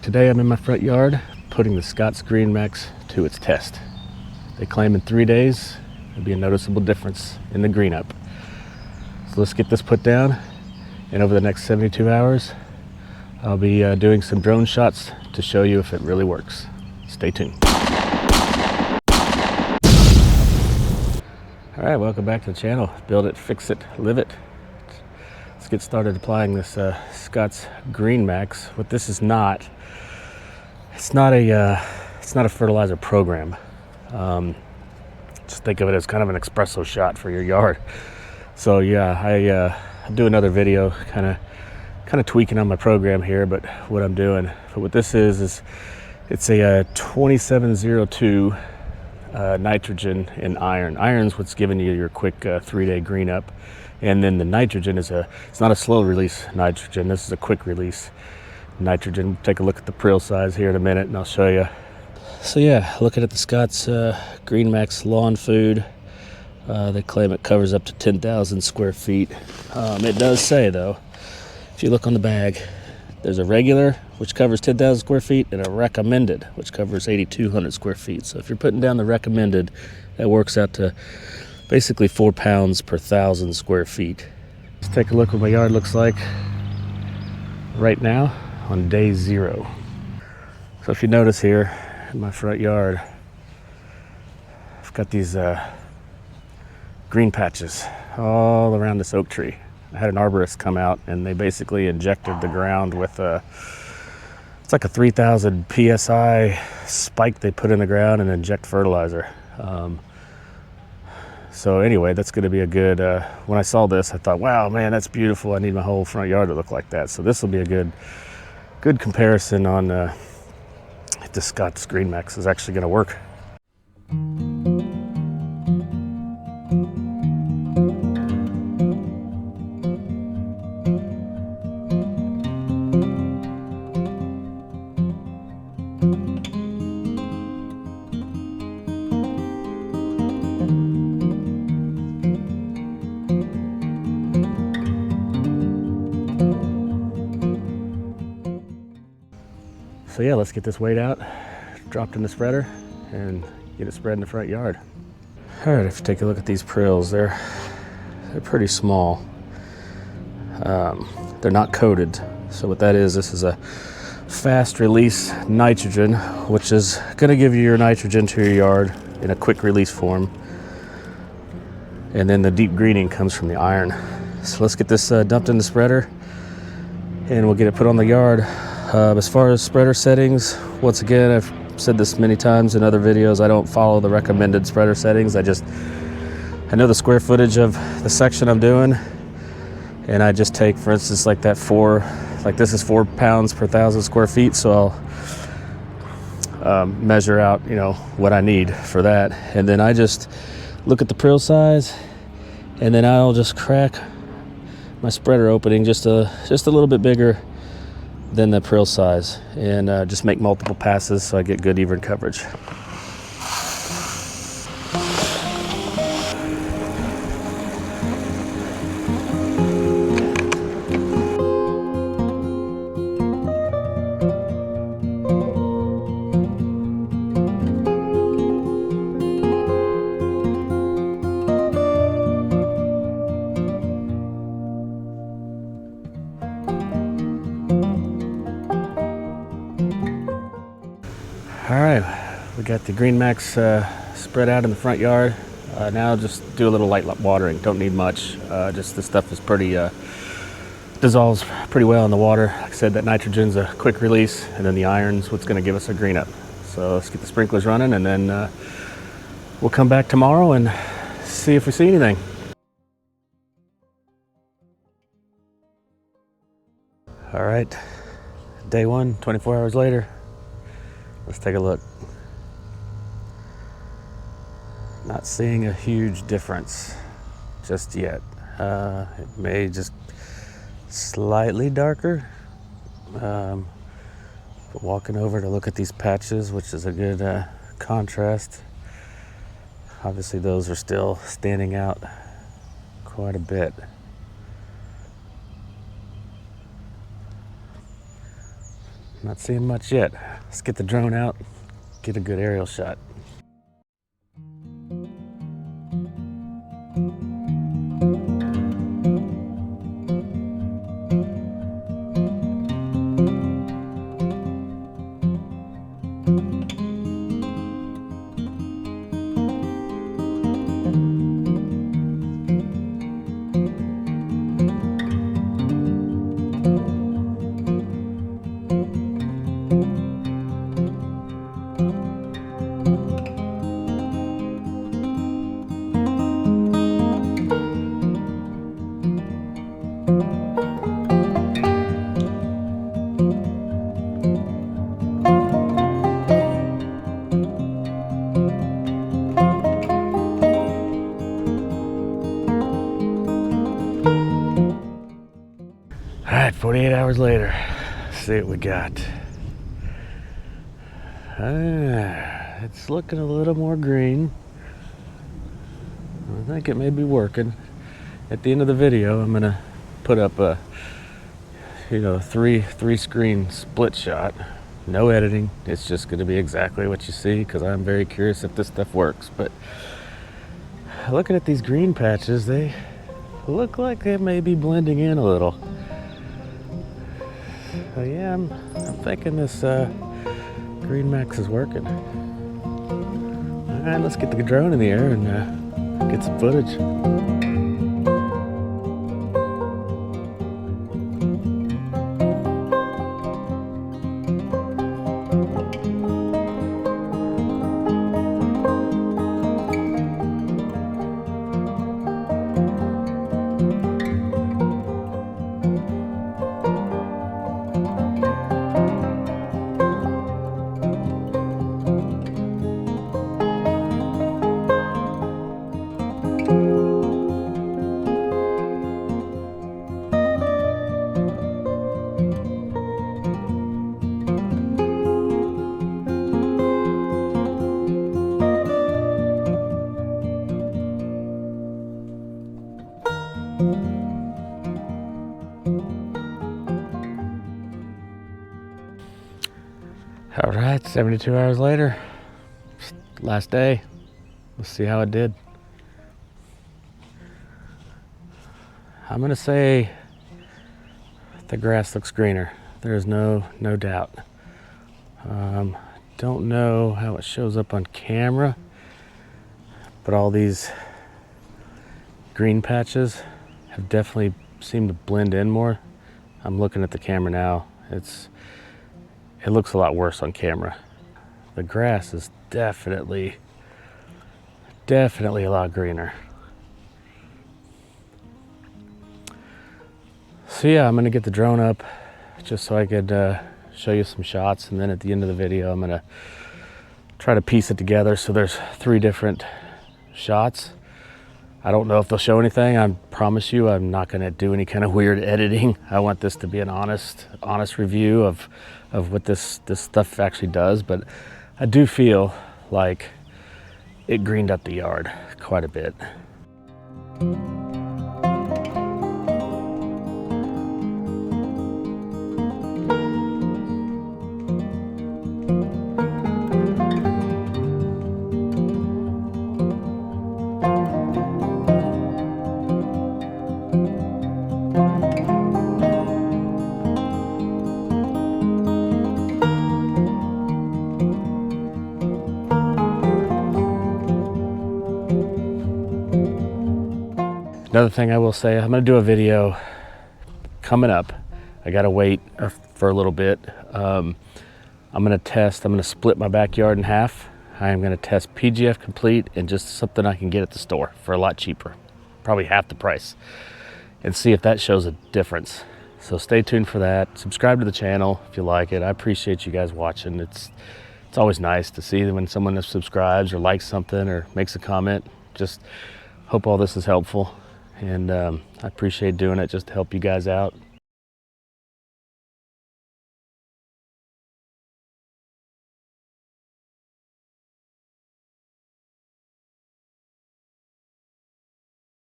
Today I'm in my front yard putting the Scott's GreenMax to its test. They claim in 3 days there'll be a noticeable difference in the green up. So let's get this put down, and over the next 72 hours I'll be doing some drone shots to show you if it really works. Stay tuned. Alright, welcome back to the channel. Build it, fix it, live it. Let's get started applying this Scott's GreenMax. What this is not, it's not a fertilizer program. Just think of it as kind of an espresso shot for your yard. So yeah, I do another video kind of tweaking on my program here, but what I'm doing. But what this is it's a 2702 nitrogen and iron. Iron's what's giving you your quick 3-day green up, and then the nitrogen it's not a slow release nitrogen. This is a quick release nitrogen. Take a look at the prill size here in a minute and I'll show you. So yeah, looking at the Scott's GreenMax lawn food, they claim it covers up to 10,000 square feet. It does say though, if you look on the bag, there's a regular, which covers 10,000 square feet, and a recommended, which covers 8,200 square feet. So if you're putting down the recommended, that works out to basically 4 pounds per 1,000 square feet. Let's take a look what my yard looks like right now on day 0. So if you notice here in my front yard, I've got these green patches all around this oak tree. I had an arborist come out and they basically injected the ground with it's like a 3,000 PSI spike they put in the ground and inject fertilizer. So anyway, that's going to be a good, when I saw this, I thought, wow, man, that's beautiful. I need my whole front yard to look like that. So this will be a good comparison on if the Scott's GreenMax is actually going to work. So yeah, let's get this weight out, dropped in the spreader, and get it spread in the front yard. All right, if you take a look at these prills, they're pretty small. They're not coated. So what that is, this is a fast release nitrogen, which is gonna give you your nitrogen to your yard in a quick release form. And then the deep greening comes from the iron. So let's get this dumped in the spreader, and we'll get it put on the yard. As far as spreader settings, once again, I've said this many times in other videos, I don't follow the recommended spreader settings. I know the square footage of the section I'm doing, and I just take, for instance, like this is 4 pounds per 1,000 square feet, so I'll measure out, what I need for that. And then I just look at the prill size, and then I'll just crack my spreader opening just a little bit bigger than the prill size, and just make multiple passes so I get good even coverage. All right, we got the GreenMax spread out in the front yard. Now just do a little light watering. Don't need much. Just this stuff is pretty, dissolves pretty well in the water. Like I said, that nitrogen's a quick release, and then the iron's what's gonna give us a green up. So let's get the sprinklers running, and then we'll come back tomorrow and see if we see anything. All right, day 1, 24 hours later. Let's take a look. Not seeing a huge difference just yet. It may just slightly darker. But walking over to look at these patches, which is a good contrast. Obviously those are still standing out quite a bit. Not seeing much yet. Let's get the drone out, get a good aerial shot. All right, 48 hours later, let's see what we got. It's looking a little more green. I think it may be working. At the end of the video, I'm gonna put up a, three screen split shot. No editing. It's just gonna be exactly what you see, because I'm very curious if this stuff works. But looking at these green patches, they look like they may be blending in a little. So yeah, I'm thinking this GreenMax is working. All right, let's get the drone in the air and get some footage. All right, 72 hours later, last day. Let's see how it did. I'm gonna say the grass looks greener. There is no doubt. Don't know how it shows up on camera, but all these green patches have definitely seemed to blend in more. I'm looking at the camera now. It looks a lot worse on camera. The grass is definitely a lot greener. So yeah, I'm gonna get the drone up just so I could show you some shots, and then at the end of the video I'm gonna try to piece it together so there's 3 different shots. I don't know if they'll show anything. I promise you I'm not gonna do any kind of weird editing. I want this to be an honest review of what this stuff actually does, but I do feel like it greened up the yard quite a bit. Another thing I will say, I'm gonna do a video coming up. I gotta wait for a little bit. I'm gonna split my backyard in half. I am gonna test PGF Complete and just something I can get at the store for a lot cheaper, probably half the price, and see if that shows a difference. So stay tuned for that. Subscribe to the channel if you like it. I appreciate you guys watching. It's always nice to see when someone subscribes or likes something or makes a comment. Just hope all this is helpful. And I appreciate doing it just to help you guys out.